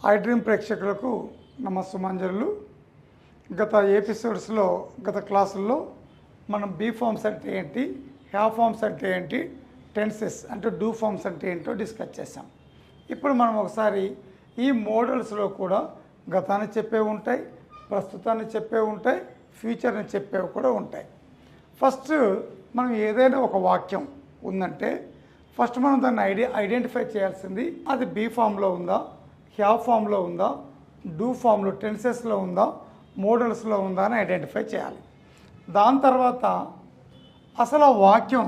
ఐడ్రీమ్ ప్రేక్షకులకు నమస్సుమాంజలు. గత ఎపిసోడ్స్లో గత క్లాసుల్లో మనం బీ ఫార్మ్స్ అంటే ఏంటి, హ్యావ్ ఫార్మ్స్ అంటే ఏంటి, టెన్సెస్ అంటే డూ ఫార్మ్స్ అంటే ఏంటో డిస్కస్ చేసాం. ఇప్పుడు మనం ఒకసారి ఈ మోడల్స్లో కూడా గతాన్ని చెప్పేవి ఉంటాయి, ప్రస్తుతాన్ని చెప్పేవి ఉంటాయి, ఫ్యూచర్ని చెప్పేవి కూడా ఉంటాయి. ఫస్ట్ మనం ఏదైనా ఒక వాక్యం ఉందంటే ఫస్ట్ మనం దాన్ని ఐడెంటిఫై చేయాల్సింది అది బీ ఫామ్లో ఉందా, హ్యావ్ ఫామ్లో ఉందా, డూ ఫామ్లో టెన్సెస్లో ఉందా, మోడల్స్లో ఉందా అని ఐడెంటిఫై చేయాలి. దాని తర్వాత అసలు ఆ వాక్యం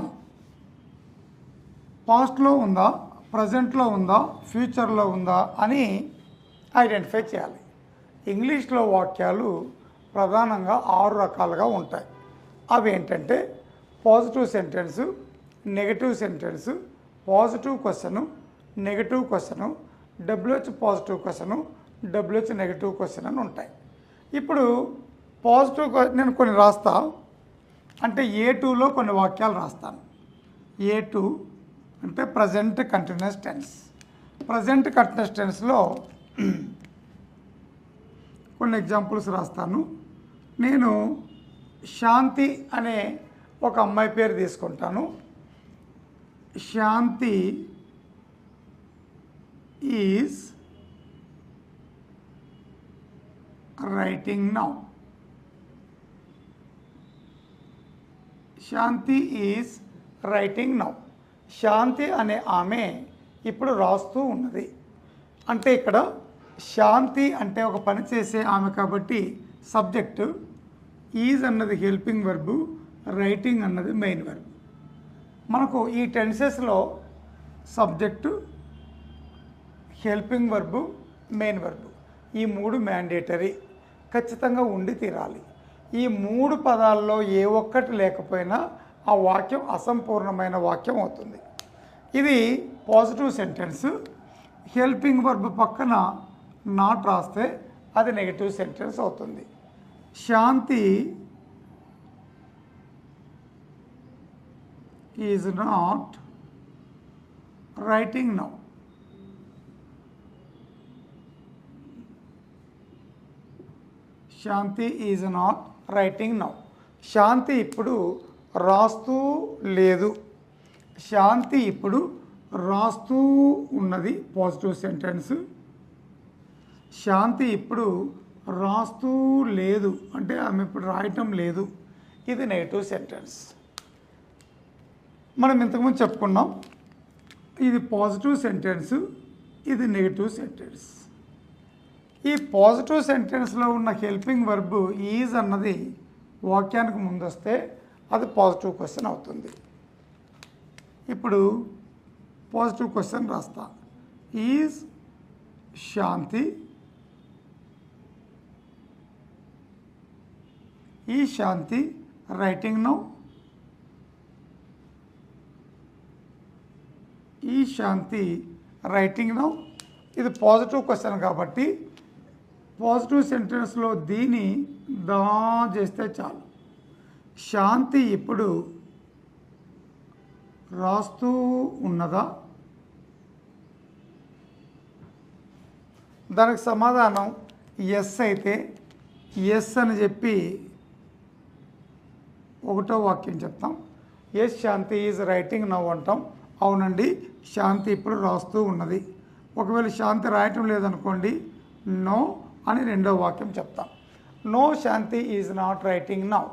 పాస్ట్లో ఉందా, ప్రజెంట్లో ఉందా, ఫ్యూచర్లో ఉందా అని ఐడెంటిఫై చేయాలి. ఇంగ్లీష్లో వాక్యాలు ప్రధానంగా 6 రకాలుగా ఉంటాయి. అవి ఏంటంటే positive sentence, negative sentence, positive question, negative question, WH positive question, WH negative question అని ఉంటాయి. ఇప్పుడు పాజిటివ్ నేను కొన్ని రాస్తా, అంటే A2లో కొన్ని వాక్యాలు రాస్తాను. A2 అంటే present continuous tense. Present continuous టెన్స్లో కొన్ని ఎగ్జాంపుల్స్ రాస్తాను. నేను శాంతి అనే ఒక అమ్మాయి పేరు తీసుకుంటాను. Shanti is writing now. Shanti is writing now. Shanti అనే ఆమె ఇప్పుడు రాస్తూ ఉన్నది. అంటే ఇక్కడ శాంతి అంటే ఒక పని చేసే ఆమె కాబట్టి సబ్జెక్టు, ఈజ్ అన్నది హెల్పింగ్ వర్బు, రైటింగ్ అన్నది మెయిన్ వర్బ్. మనకు ఈ టెన్సెస్లో subject, helping verb, main verb ఈ 3 మ్యాండేటరీ, ఖచ్చితంగా ఉండి తీరాలి. ఈ 3 పదాల్లో ఏ ఒక్కటి లేకపోయినా ఆ వాక్యం అసంపూర్ణమైన వాక్యం అవుతుంది. ఇది పాజిటివ్ సెంటెన్స్. హెల్పింగ్ వర్బ్ పక్కన నాట్ రాస్తే అది నెగటివ్ సెంటెన్స్ అవుతుంది. Shanti is not writing now. Shanti is not writing now. Shanti ఇప్పుడు రాస్తూ లేదు. శాంతి ఇప్పుడు రాస్తూ ఉన్నది పాజిటివ్ సెంటెన్స్. శాంతి ఇప్పుడు రాస్తూ లేదు అంటే ఆమె ఇప్పుడు రాయటం లేదు, ఇది నెగటివ్ సెంటెన్స్. మనం ఇంతకుముందు చెప్పుకున్నాం, ఇది పాజిటివ్ సెంటెన్స్, ఇది నెగటివ్ సెంటెన్స్. ఈ పాజిటివ్ సెంటెన్స్లో ఉన్న హెల్పింగ్ వర్బ్ ఈజ్ అన్నది వాక్యానికి ముందు వస్తే అది పాజిటివ్ క్వశ్చన్ అవుతుంది. ఇప్పుడు పాజిటివ్ క్వశ్చన్ రాస్తా. Is Shanti, is Shanti writing now. ఈ శాంతి రైటింగ్ నౌ. ఇది పాజిటివ్ క్వశ్చన్ కాబట్టి పాజిటివ్ సెంటెన్స్లో దీని దా చేస్తే చాలు. శాంతి ఇప్పుడు రాస్తూ ఉన్నదా? దానికి సమాధానం ఎస్ అయితే ఎస్ అని చెప్పి ఒకటో వాక్యం చెప్తాం. Yes Shanti is writing now అంటాం. అవునండి, శాంతి ఇప్పుడు రాస్తూ ఉన్నది. ఒకవేళ శాంతి రాయటం లేదనుకోండి, నో అని రెండో వాక్యం చెప్తాం. No Shanti is not writing now.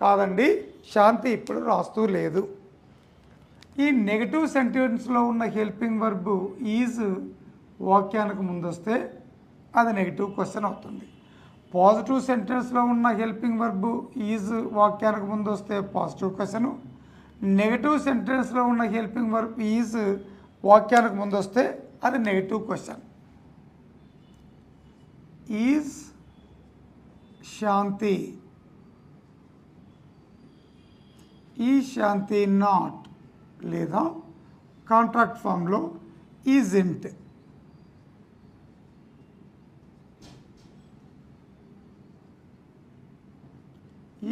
కాదండి, శాంతి ఇప్పుడు రాస్తూ లేదు. ఈ నెగటివ్ సెంటెన్స్లో ఉన్న హెల్పింగ్ వర్బ్ ఈజ్ వాక్యానికి ముందు వస్తే అది నెగటివ్ క్వశ్చన్ అవుతుంది. పాజిటివ్ సెంటెన్స్లో ఉన్న హెల్పింగ్ వర్బ్ ఈజ్ వాక్యానికి ముందు వస్తే పాజిటివ్ క్వశ్చను. నెగటివ్ సెంటెన్స్లో ఉన్న హెల్పింగ్ వర్బ్ ఈజ్ వాక్యానికి ముందు వస్తే అది negative question. Is Shanti, is Shanti not, లేదా కాంట్రాక్ట్ ఫామ్లో ఈజెంట్.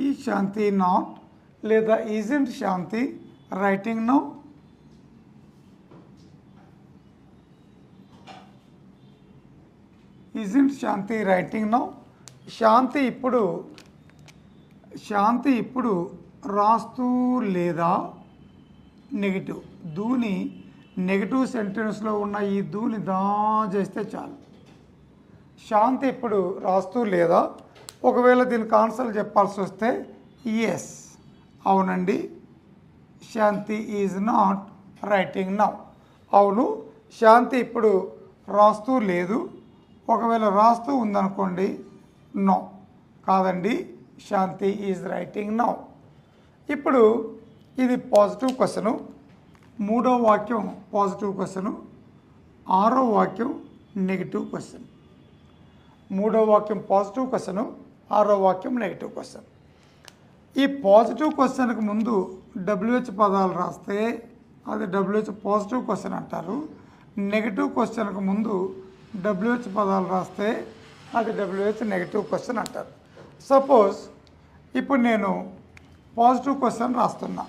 ఈ శాంతి నాట్ లేదా isn't Shanti writing now. Isn't Shanti writing now. Shanti ఇప్పుడు రాస్తూ లేదా నెగిటివ్ దూని నెగిటివ్ సెంటెన్స్లో ఉన్న ఈ దూని చేస్తే చాలు. శాంతి ఇప్పుడు రాస్తూ లేదా, ఒకవేళ దీనికి ఆన్సర్ చెప్పాల్సి వస్తే ఎస్, అవునండి, శాంతి ఈజ్ నాట్ రైటింగ్ నౌ. అవును, శాంతి ఇప్పుడు రాస్తూ లేదు. ఒకవేళ రాస్తూ ఉందనుకోండి నో, కాదండి, శాంతి ఈజ్ రైటింగ్ నౌ. ఇప్పుడు ఇది పాజిటివ్ క్వశ్చను, మూడో వాక్యం పాజిటివ్ క్వశ్చను, ఆరో వాక్యం నెగిటివ్ క్వశ్చన్. మూడో వాక్యం పాజిటివ్ క్వశ్చను, ఆరో వాక్యం నెగిటివ్ క్వశ్చన్. ఈ పాజిటివ్ క్వశ్చన్కి ముందు WH పదాలు రాస్తే అది WH పాజిటివ్ క్వశ్చన్ అంటారు. నెగిటివ్ క్వశ్చన్కి ముందు WH పదాలు రాస్తే అది WH నెగిటివ్ క్వశ్చన్ అంటారు. సపోజ్ ఇప్పుడు నేను పాజిటివ్ క్వశ్చన్ రాస్తున్నా.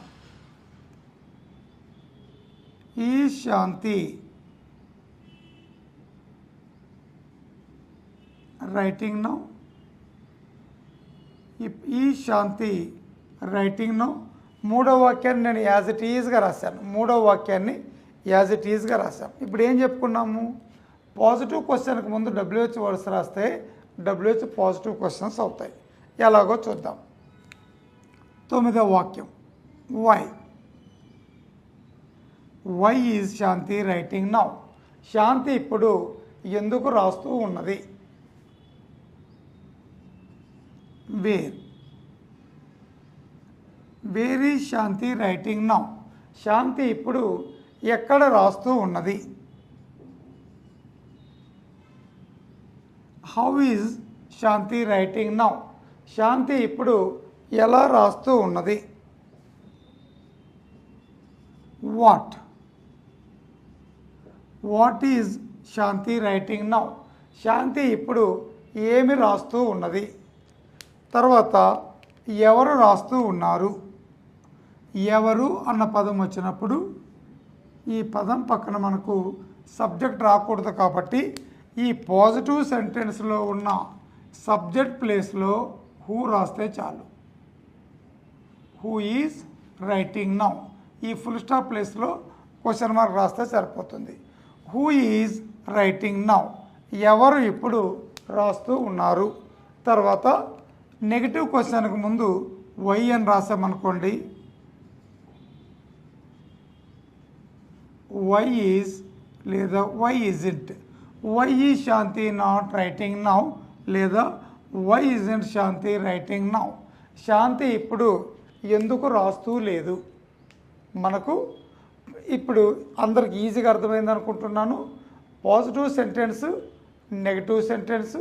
ఈ శాంతి రైటింగ్ నౌ. ఈ శాంతి రైటింగ్ నౌ. మూడో వాక్యాన్ని నేను యాజ్ ఇట్ ఈజ్గా రాశాను. ఇప్పుడు ఏం చెప్పుకున్నాము? పాజిటివ్ క్వశ్చన్కి ముందు WH వర్డ్స్ రాస్తే WH పాజిటివ్ క్వశ్చన్స్ అవుతాయి. ఎలాగో చూద్దాం. 9వ వాక్యం why is Shanti writing now. Shanti ఇప్పుడు ఎందుకు రాస్తూ ఉన్నది? Where is Shanti writing now. Shanti ఇప్పుడు ఎక్కడ రాస్తూ ఉన్నది? How is Shanti writing now. Shanti ఇప్పుడు ఎలా రాస్తూ ఉన్నది? What is Shanti writing now. Shanti ఇప్పుడు ఏమి రాస్తూ ఉన్నది? తర్వాత ఎవరు రాస్తూ ఉన్నారు? ఎవరు అన్న పదం వచ్చినప్పుడు ఈ పదం పక్కన మనకు సబ్జెక్ట్ రాకూడదు కాబట్టి ఈ పాజిటివ్ సెంటెన్స్లో ఉన్న సబ్జెక్ట్ ప్లేస్లో హూ రాస్తే చాలు. Who is writing now. ఈ ఫుల్ స్టాప్ ప్లేస్లో క్వశ్చన్ మార్క్ రాస్తే సరిపోతుంది. Who is writing now. ఎవరు ఇప్పుడు రాస్తూ ఉన్నారు? తర్వాత నెగిటివ్ క్వశ్చన్కి ముందు వై అని రాసామనుకోండి, వై ఈజ్ లేదా why isn't. Why is Shanti not writing now లేదా why isn't Shanti writing now. Shanti ఇప్పుడు ఎందుకు రాస్తూ లేదు? మనకు ఇప్పుడు అందరికి ఈజీగా అర్థమైంది అనుకుంటున్నాను. పాజిటివ్ సెంటెన్స్, నెగిటివ్ సెంటెన్స్,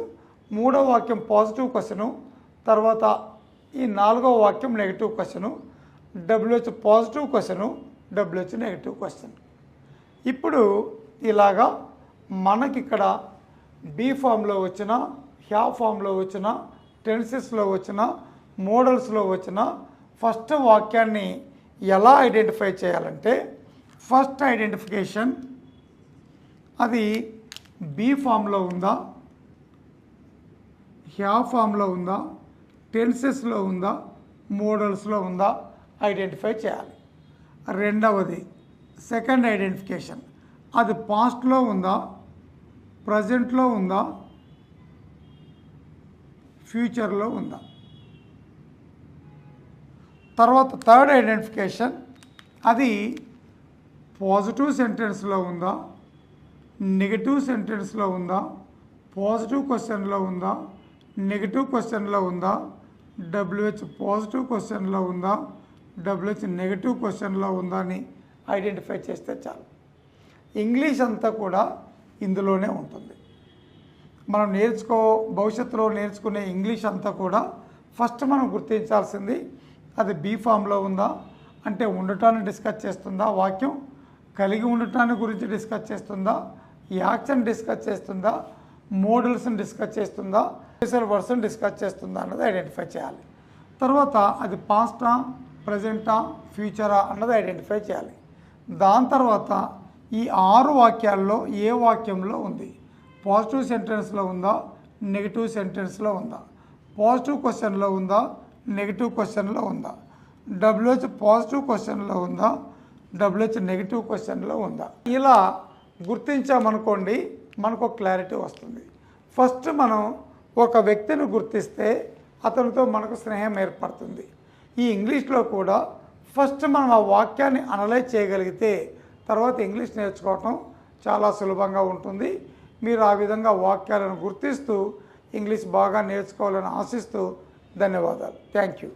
మూడో వాక్యం పాజిటివ్ క్వశ్చను, తర్వాత ఈ నాలుగో వాక్యం negative question, WH positive question, WH negative question. ఇప్పుడు ఇలాగా మనకిక్కడ బీ ఫామ్లో వచ్చిన, హ్యావ్ ఫామ్లో వచ్చిన, టెన్సెస్లో వచ్చిన, మోడల్స్లో వచ్చిన ఫస్ట్ వాక్యాన్ని ఎలా ఐడెంటిఫై చేయాలంటే, ఫస్ట్ ఐడెంటిఫికేషన్ అది బీ ఫామ్లో ఉందా, హ్యావ్ ఫామ్లో ఉందా, టెన్సెస్లో ఉందా, మోడల్స్లో ఉందా ఐడెంటిఫై చేయాలి. రెండవది సెకండ్ ఐడెంటిఫికేషన్ అది పాస్ట్లో ఉందా, ప్రజెంట్లో ఉందా, ఫ్యూచర్లో ఉందా. తర్వాత థర్డ్ ఐడెంటిఫికేషన్ అది పాజిటివ్ సెంటెన్స్లో ఉందా, నెగటివ్ సెంటెన్స్లో ఉందా, పాజిటివ్ క్వశ్చన్లో ఉందా, నెగటివ్ క్వశ్చన్లో ఉందా, WH పాజిటివ్ క్వశ్చన్లో ఉందా, WH నెగటివ్ క్వశ్చన్లో ఉందా అని ఐడెంటిఫై చేస్తే చాలు. ఇంగ్లీష్ అంతా కూడా ఇందులోనే ఉంటుంది. మనం భవిష్యత్తులో నేర్చుకునే ఇంగ్లీష్ అంతా కూడా ఫస్ట్ మనం గుర్తించాల్సింది అది బీ ఫామ్లో ఉందా, అంటే ఉండటాన్ని డిస్కస్ చేస్తుందా, వాక్యం కలిగి ఉండటాన్ని గురించి డిస్కస్ చేస్తుందా, యాక్షన్ డిస్కస్ చేస్తుందా, మోడల్స్ని డిస్కస్ చేస్తుందా, స్పెషల్ వర్డ్స్ని డిస్కస్ చేస్తుందా అన్నది ఐడెంటిఫై చేయాలి. తర్వాత అది పాస్టా, ప్రజెంటా, ఫ్యూచరా అన్నది ఐడెంటిఫై చేయాలి. దాని తర్వాత ఈ 6 వాక్యాల్లో ఏ వాక్యంలో ఉంది. పాజిటివ్ సెంటెన్స్లో ఉందా, నెగిటివ్ సెంటెన్స్లో ఉందా, పాజిటివ్ క్వశ్చన్లో ఉందా, నెగిటివ్ క్వశ్చన్లో ఉందా, డబ్ల్యూహెచ్ పాజిటివ్ క్వశ్చన్లో ఉందా, డబ్ల్యూహెచ్ నెగిటివ్ క్వశ్చన్లో ఉందా. ఇలా గుర్తించామనుకోండి మనకు ఒక క్లారిటీ వస్తుంది. ఫస్ట్ మనం ఒక వ్యక్తిని గుర్తిస్తే అతనితో మనకు స్నేహం ఏర్పడుతుంది. ఈ ఇంగ్లీష్లో కూడా ఫస్ట్ మనం ఆ వాక్యాన్ని అనలైజ్ చేయగలిగితే తర్వాత ఇంగ్లీష్ నేర్చుకోవటం చాలా సులభంగా ఉంటుంది. మీరు ఆ విధంగా వాక్యాలను గుర్తిస్తూ ఇంగ్లీష్ బాగా నేర్చుకోవాలని ఆశిస్తూ ధన్యవాదాలు. Thank you.